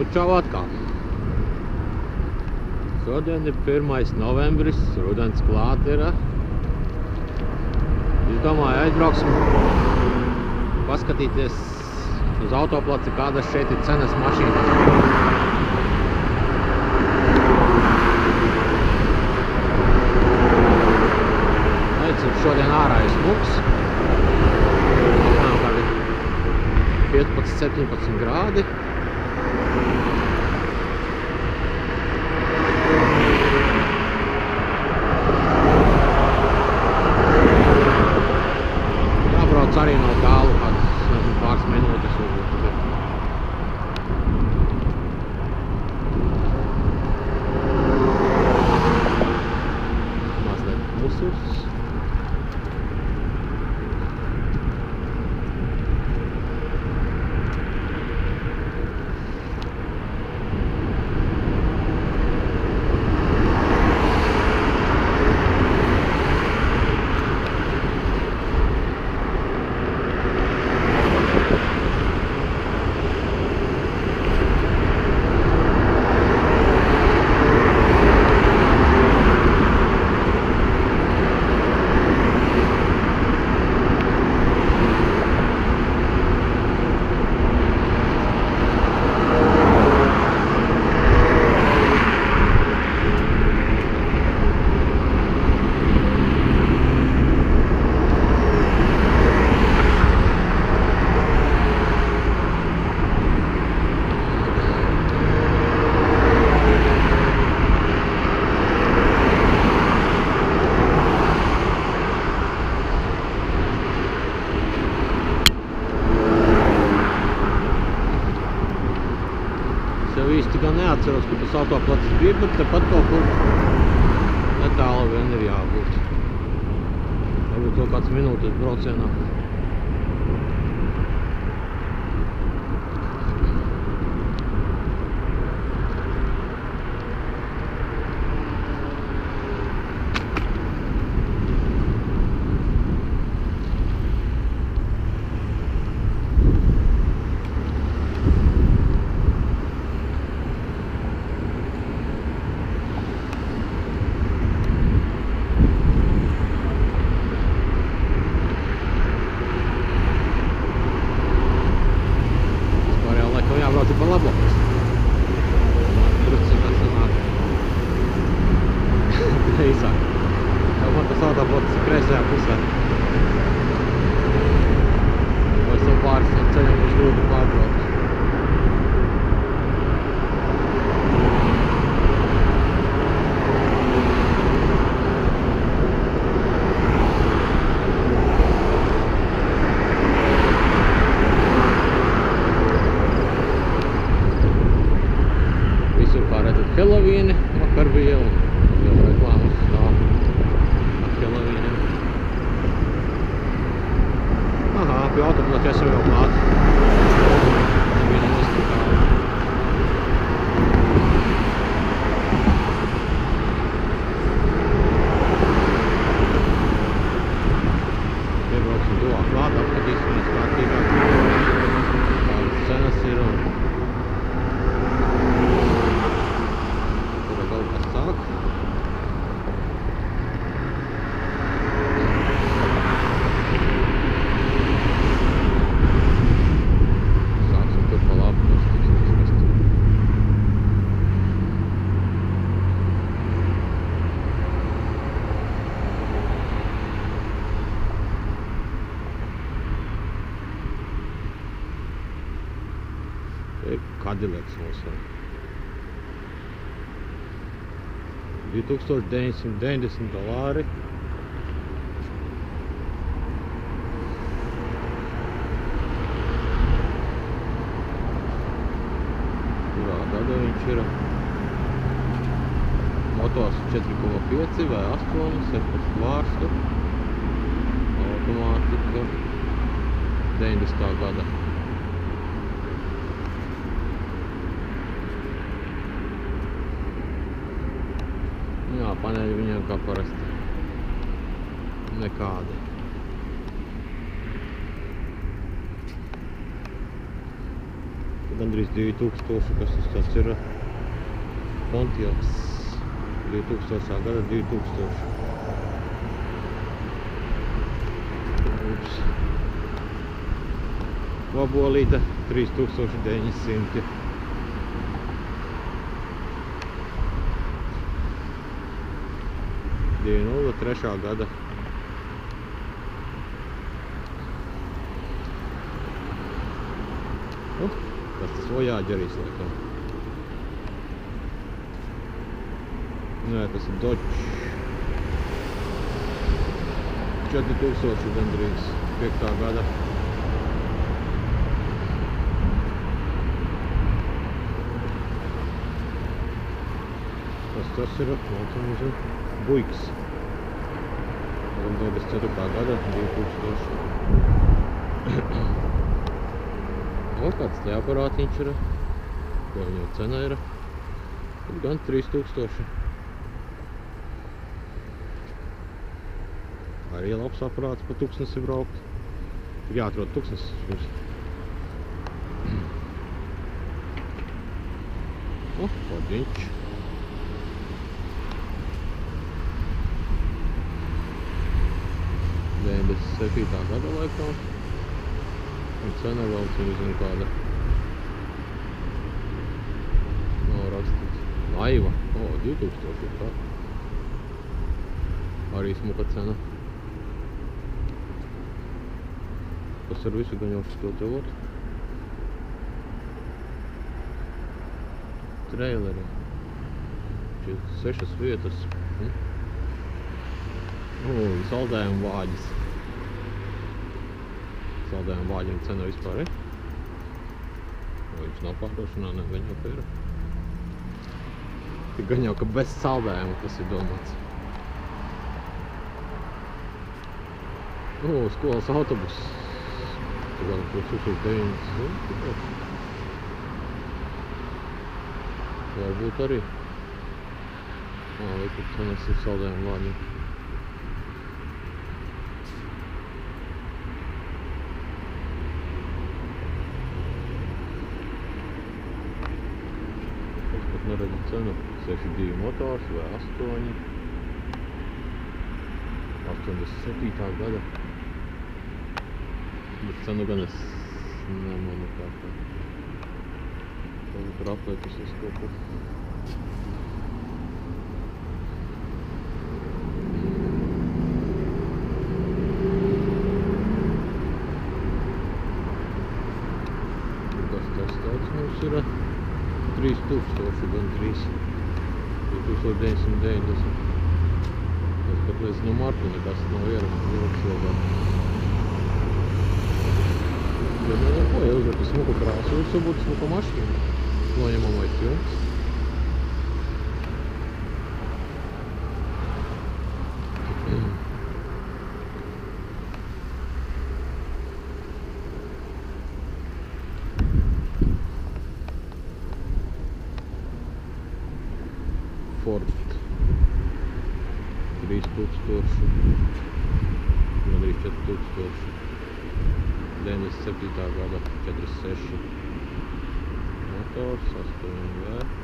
Nu čau atkal. Šodien ir 1. novembris, rudens klāt ir. Es domāju, aizbrauksim paskatīties uz autoplaci, kādas šeit ir cenas mašīnas. Šodien ārā ir smuks. Apmēram 15–17 grādi. Jābrauc arī no tālu, pāris minūtes varbūt. Mazliet musurs. Īsti gan neatceros, ka tas autoplacis bija, bet tepat kaut kur netālu vien ir jābūt. Varbūt kaut kāds minūtes braucienā. Jābrauc pa labo. Truci nesanāk. Īsāk. Man tas autoplacis ir kreisajā pusē. Vai savu pāris ceļam uz grūti pārbraukt. Helovīni vakar bija un jau reklāmas stāv ar Helovīniem. Aha, pie autoplaķa esam jau klāt. Nebija nestrikāli. Iebrauksim tuvāk klāt, apskatīsimies kārtīgāk. Kādas cenas ir un Cadillacs mums ir. $2990. Kurā gada viņš ir? Motors 4,5 vai 8, 17 vārstu. Automātika 90. gada. Jā, paneļi viņiem kā parasti nekādi. gandrīz 2000, kas tas tāds ir Pontiaks. 2000. gada 2000. Ups. Vabolīte 3900. Dienu 3. gada. Kas tas Voyageris laikam? Nē, tas ir Dodge. 4000 gandrīz 5. gada. Kas tas ir? Buiks. 24. gada 2000. O, kāds te aparātiņš ir, ko viņu cena ir, gan 3000. Arī labs aparāts pa tuksnesi braukt. Ir jāatrod tuksnesis mums. O, Fordiņš. Bet 7. gada laikā. Un cena vēl nezinu kāda. Nav rakstīts. Laiva. O, 2000 ir tā. Arī smuka cena. Kas ar visu gan jau šo telot? Traileri. 6 vietas. Saldējuma vāģis. Saldējuma vāģiem cena vispār ir. Viņš nav pārdošanā, ne, viņa jau ir. Gan jau, ka bez saldējuma tas ir domāts. Skolas autobus. Tagad 1900. Varbūt arī. Likur cenas ir saldējuma vāģiem. Neredzu cenu. 6.2 motors vai 8. 87. gada. Bet cenu gan es nemanu kā tā. Tur aplēkas uz kaut ko. Kas tas tāds mums ir? 3000 gandrīz. 1990. Tas pat līdz no marta nekas nav ierakts ilgāk. Bet neko, ja uzvar smuku krāsu, visu būtu smuka mašīna. Noņemamais jums. Ford 3000, gandrīz 4000, 97. gada 46, motors 8V.